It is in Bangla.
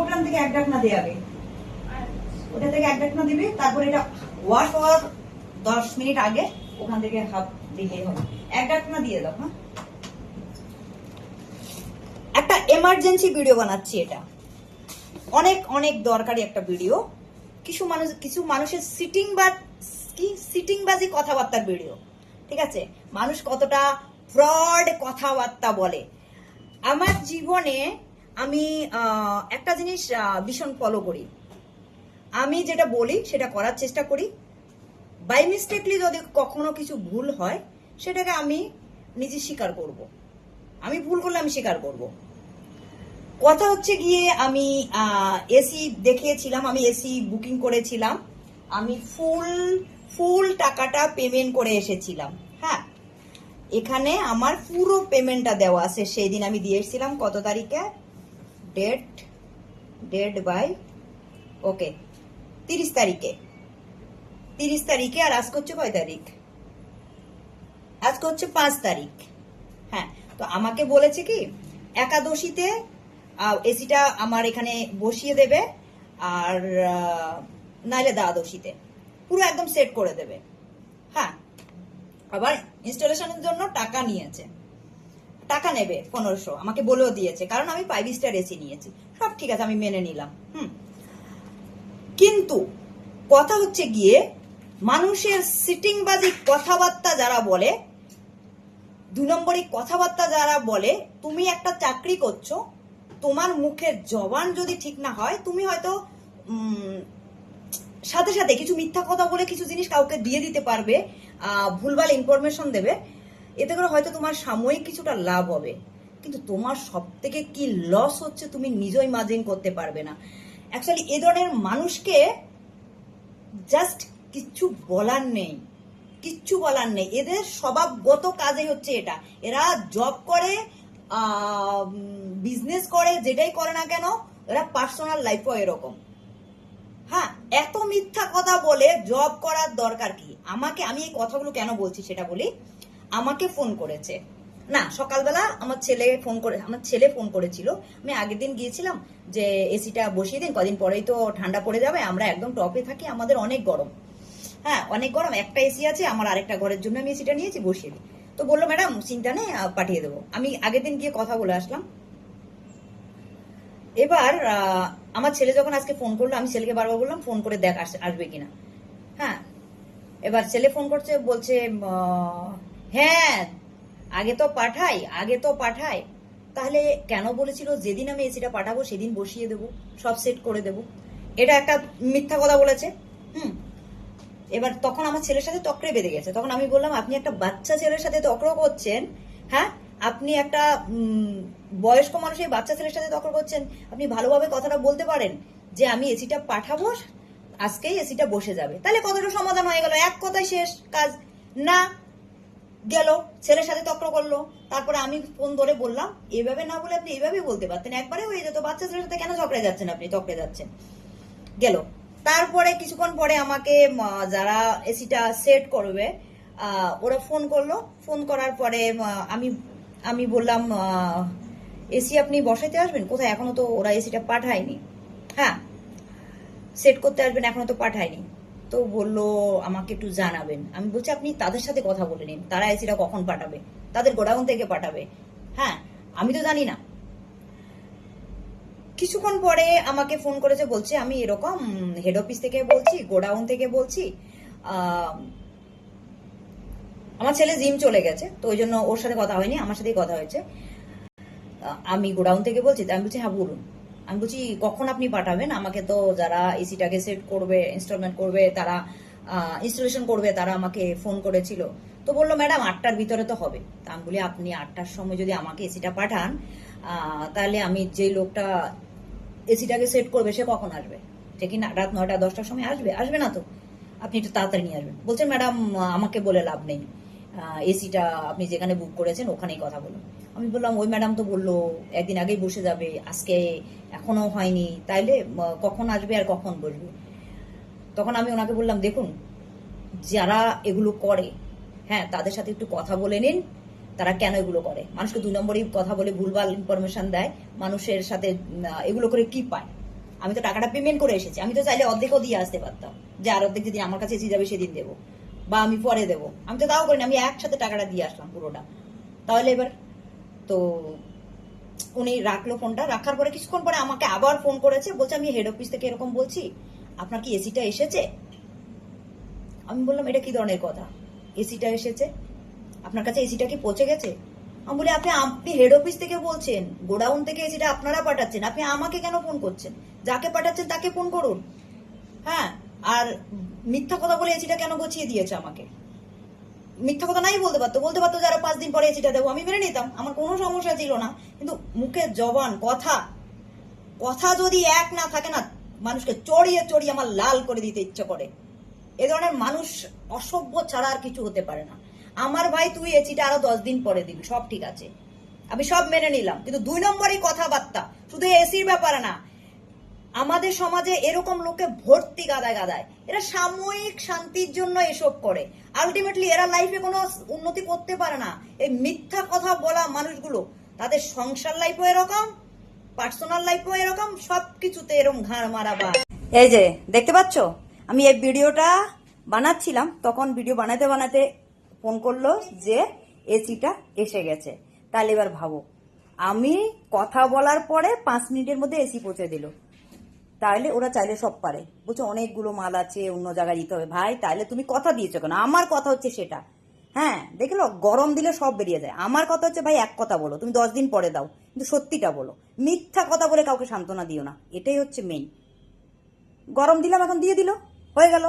ওখান থেকে এক ঢাকনা দিয়ে আগে, ওটা থেকে এক ঢাকনা দিবি, তারপর এটা ওয়াশ হওয়ার 10 মিনিট আগে ওখান থেকে হাফ দিলেই হবে। এক ঢাকনা দিয়ে দাও। হ্যাঁ, একটা এমার্জেন্সি ভিডিও বানাচ্ছি, এটা অনেক অনেক দরকারি একটা ভিডিও। কিছু মানুষের সিটিংবাজি কথাবার্তার ভিডিও, ঠিক আছে? মানুষ কতটা ফ্রড কথাবার্তা বলে। আমার জীবনে আমি একটা জিনিস ভীষণ ফলো করি, আমি যেটা বলি সেটা করার চেষ্টা করি। বাই মিস্টেকলি যদি কখনো কিছু ভুল হয় সেটাকে আমি নিজে স্বীকার করব। আমি ভুল করলে আমি স্বীকার করব। কথা হচ্ছে গিয়ে আমি এসি দেখিয়েছিলাম, আমি এসি বুকিং করেছিলাম, আমি ফুল টাকাটা পেমেন্ট করে এসেছিলাম। হ্যাঁ, এখানে আমার পুরো পেমেন্টটা দেওয়া আছে। সেই দিন আমি দিয়ে এসেছিলাম কত তারিখে, ডেট বাই ওকে 30 তারিখে। আর আজকে হচ্ছে কয় তারিখ? আজকে হচ্ছে 5 তারিখ। হ্যাঁ, তো আমাকে বলেছে কি একাদশীতে এসিটা আমার এখানে বসিয়ে দেবে, আর নাইলে দ্বাদশীতে পুরো একদম সেট করে দেবে। হ্যাঁ, আবার ইনস্টলেশনের জন্য টাকা নিয়েছে, টাকা নেবে 1500, আমাকে বলেও দিয়েছে, কারণ আমি 5 স্টার এসি নিয়েছি। সব ঠিক আছে, আমি মেনে নিলাম। কিন্তু কথা হচ্ছে গিয়ে মানুষের সিটিংবাজি কথাবার্তা যারা বলে, 2 নম্বরই কথাবার্তা যারা বলে, তুমি একটা চাকরি করছো, তোমার মুখের জবান যদি ঠিক না হয়, তুমি হয়তো সাথে সাথে কিছু মিথ্যা কথা বলে কিছু জিনিস কাউকে দিয়ে দিতে পারবে, ভুলভাল ইনফরমেশন দেবে, এতে করে হয়তো তোমার সাময়িক কিছুটা লাভ হবে, কিন্তু তোমার সব থেকে কি লস হচ্ছে তুমি নিজেও ইমাজিন করতে পারবে না। অ্যাকচুয়ালি এ ধরনের মানুষকে জাস্ট কিচ্ছু বলার নেই, কিচ্ছু বলার নেই। এদের স্বভাবগত কাজই হচ্ছে এটা। এরা জব করে, বিজনেস করে, যেটাই করে না কেন, এরা পার্সোনাল লাইফও এরকম। হ্যাঁ, এত মিথ্যা কথা বলে জব করার দরকার কি? আমি এই কথাগুলো কেন বলছি সেটা বলি। আমাকে ফোন করেছে, না সকালবেলা আমার ছেলে ফোন করেছিল। আমি আগের দিন গিয়েছিলাম যে এসিটা বসিয়ে দিন, কদিন পরেই তো ঠান্ডা পড়ে যাবে, আমরা একদম টপে থাকি, আমাদের অনেক গরম। হ্যাঁ, অনেক গরম, একটা এসি আছে, আমার আরেকটা ঘরের জন্য আমি এসিটা নিয়েছি, বসিয়ে দিই। তো বললো ম্যাডাম চিন্তা নেই, পাঠিয়ে দেবো। আমি আগের দিন গিয়ে কথা বলে আসলাম। এবার আমার ছেলে যখন আজকে ফোন করলো, আমি ছেলেকে বারবার বললাম ফোন করে দেখ আসবে কিনা। হ্যাঁ, এবার ছেলে ফোন করছে, বলছে হ্যাঁ আগে তো পাঠাই। তাহলে কেন বলেছিল যেদিন আমি এসিটা পাঠাবো সেদিন বসিয়ে দেবো, সব সেট করে দেবো? এটা একটা মিথ্যা কথা বলেছে। এবার তখন আমার ছেলের সাথে তকরে বেঁধে গেছে। তখন আমি বললাম আপনি একটা বাচ্চা ছেলের সাথে তক্র করছেন? হ্যাঁ, আপনি একটা বয়স্ক মানুষের বাচ্চা ছেলের সাথে তক্র করছেন? আপনি ভালোভাবে কথাটা বলতে পারেন যে আমি এসিটা পাঠাবো, আজকেই এসিটা বসে যাবে, তাহলে কথাটা সমাধান হয়ে গেল, এক কথায় শেষ কাজ। না, গেল ছেলের সাথে তক্র করলো। তারপরে আমি ফোন ধরে বললাম এভাবে না বলে আপনি এইভাবেই বলতে পারতেন, একবারে হয়ে যেত। বাচ্চা ছেলের সাথে কেন ঝগড়ে যাচ্ছেন আপনি, তক্রে যাচ্ছেন? গেল। তারপরে কিছুক্ষণ পরে আমাকে যারা এসিটা সেট করবে ওরা ফোন করলো। ফোন করার পরে আমি বললাম এসি আপনি বসাইতে আসবেন কোথায়? এখনো তো ওরা এসিটা পাঠায়নি। হ্যাঁ, সেট করতে আসবেন, এখনো তো পাঠায়নি। তো বললো আমাকে একটু জানাবেন। আমি বলছি আপনি তাদের সাথে কথা বলে নিন, তারা এসিটা কখন পাঠাবে, তাদের গোডাউন থেকে পাঠাবে। হ্যাঁ, আমি তো জানি না। কিছুক্ষণ পরে আমাকে ফোন করেছে, বলছে আমি এরকম হেড অফিস থেকে বলছি, গোডাউন থেকে বলছি। আমার ছেলে জিম চলে গেছে, তো ওই জন্য ওর সাথে কথা হয়নি, আমার সাথেই কথা হয়েছে। আমি গোডাউন থেকে বলছি। আমি বলছি হ্যাঁ বলুন। আমি বলছি কখন আপনি পাঠাবেন? আমাকে তো যারা এসিটাকে সেট করবে, ইনস্টলমেন্ট করবে, তারা ইনস্টলেশন করবে, তারা আমাকে ফোন করেছিল। তো বললো ম্যাডাম 8টার ভিতরে তো হবে। তা আমি বলি আপনি 8টার সময় যদি আমাকে এসিটা পাঠান, তাহলে আমি যে লোকটা এসিটাকে সেট করবে সে কখন আসবে? সে কি রাত 9টা 10টার সময় আসবে না তো? আপনি একটু তাড়াতাড়ি নিয়ে আসবেন। বলছেন ম্যাডাম আমাকে বলে লাভ নেই, এসিটা আপনি যেখানে বুক করেছেন ওখানেই কথা বলুন। আমি বললাম ওই ম্যাডাম তো বললো একদিন আগেই বসে যাবে, আজকে এখনো হয়নি, তাইলে কখন আসবে আর কখন বসবে? তখন আমি ওনাকে বললাম দেখুন, যারা এগুলো করে, হ্যাঁ তাদের সাথে একটু কথা বলে নিন, তারা কেন এগুলো করে। মানুষকে 2 নম্বরই কথা বলে ভুলভাল ইনফরমেশন দেয়, মানুষের সাথে এগুলো করে কি পায়? আমি তো টাকাটা পেমেন্ট করে এসেছি, আমি তো চাইলে অর্ধেকও দিয়ে আসতে পারতাম, যে আর অর্ধেক যেদিন আমার কাছে এসে যাবে সেদিন দেবো, বা আমি পরে দেবো। আমি তো তাও করিনি, আমি একসাথে টাকাটা দিয়ে আসলাম পুরোটা। তাহলে এবার তো উনি রাখলো ফোনটা, রাখার পরে কিছুক্ষণ পরে আমাকে আবার ফোন করেছে, বলছে আমি হেড অফিস থেকে এরকম বলছি, আপনার কি এসিটা এসেছে? আমি বললাম এটা কি ধরনের কথা, এসিটা এসেছে? আপনার কাছে এসিটা কি পৌঁছে গেছে? আমি বলি আপনি আপনি হেড অফিস থেকে বলছেন, গোডাউন থেকে এসিটা আপনারা পাঠাচ্ছেন, আপনি আমাকে কেন ফোন করছেন? যাকে পাঠাচ্ছেন তাকে ফোন করুন। হ্যাঁ, আর মিথ্যা কথা বলে এসিটা কেন গুছিয়ে দিয়েছে আমাকে? মিথ্যা কথা নাই বলতে পারতো, বলতে পারতো যে আরো 5 দিন পরে এসিটা দেবো, আমি মেনে নিতাম, আমার কোনো সমস্যা ছিল না। কিন্তু মুখের জবান, কথা কথা যদি এক না থাকে না, মানুষকে চড়িয়ে চড়িয়ে আমার লাল করে দিতে ইচ্ছে করে। এ ধরনের মানুষ অসভ্য ছাড়া আর কিছু হতে পারে না। আমার ভাই তুই এসিটা আরো 10 দিন পরে দিবি, সব ঠিক আছে, আমি সব মেনে নিলাম, কিন্তু 2 নম্বরই কথাবার্তা, শুধু এসির ব্যাপারে না, আমাদের সমাজে এরকম লোকে ভর্তি গাদায় গাদায়। এরা সাময়িক শান্তির জন্য এসব করে, আলটিমেটলি এরা লাইফে কোনো উন্নতি করতে পারে না। এই মিথ্যা কথা বলা মানুষগুলো, তাদের সংসার লাইফও এরকম, পার্সোনাল লাইফও এরকম, সবকিছুতে এরকম ঘাড় মারা বা। এই যে দেখতে পাচ্ছ, আমি এই ভিডিওটা বানাচ্ছিলাম, তখন ভিডিও বানাতে বানাতে ফোন করলো যে এসিটা এসে গেছে। তাহলে এবার ভাবো, আমি কথা বলার পরে 5 মিনিটের মধ্যে এসি পৌঁছে দিল। তাহলে ওরা চাইলে সব পারে, বলছে অনেকগুলো মাল আছে অন্য জায়গায় দিতে হবে। ভাই তাহলে তুমি কথা দিয়েছো কেন? আমার কথা হচ্ছে সেটা। হ্যাঁ দেখলো, গরম দিলে সব বেরিয়ে যায়। আমার কথা হচ্ছে ভাই এক কথা বলো, তুমি 10 দিন পরে দাও, কিন্তু সত্যিটা বলো। মিথ্যা কথা বলে কাউকে সান্ত্বনা দিও না, এটাই হচ্ছে মেইন। গরম দিলাম, এখন দিয়ে দিল, হয়ে গেল।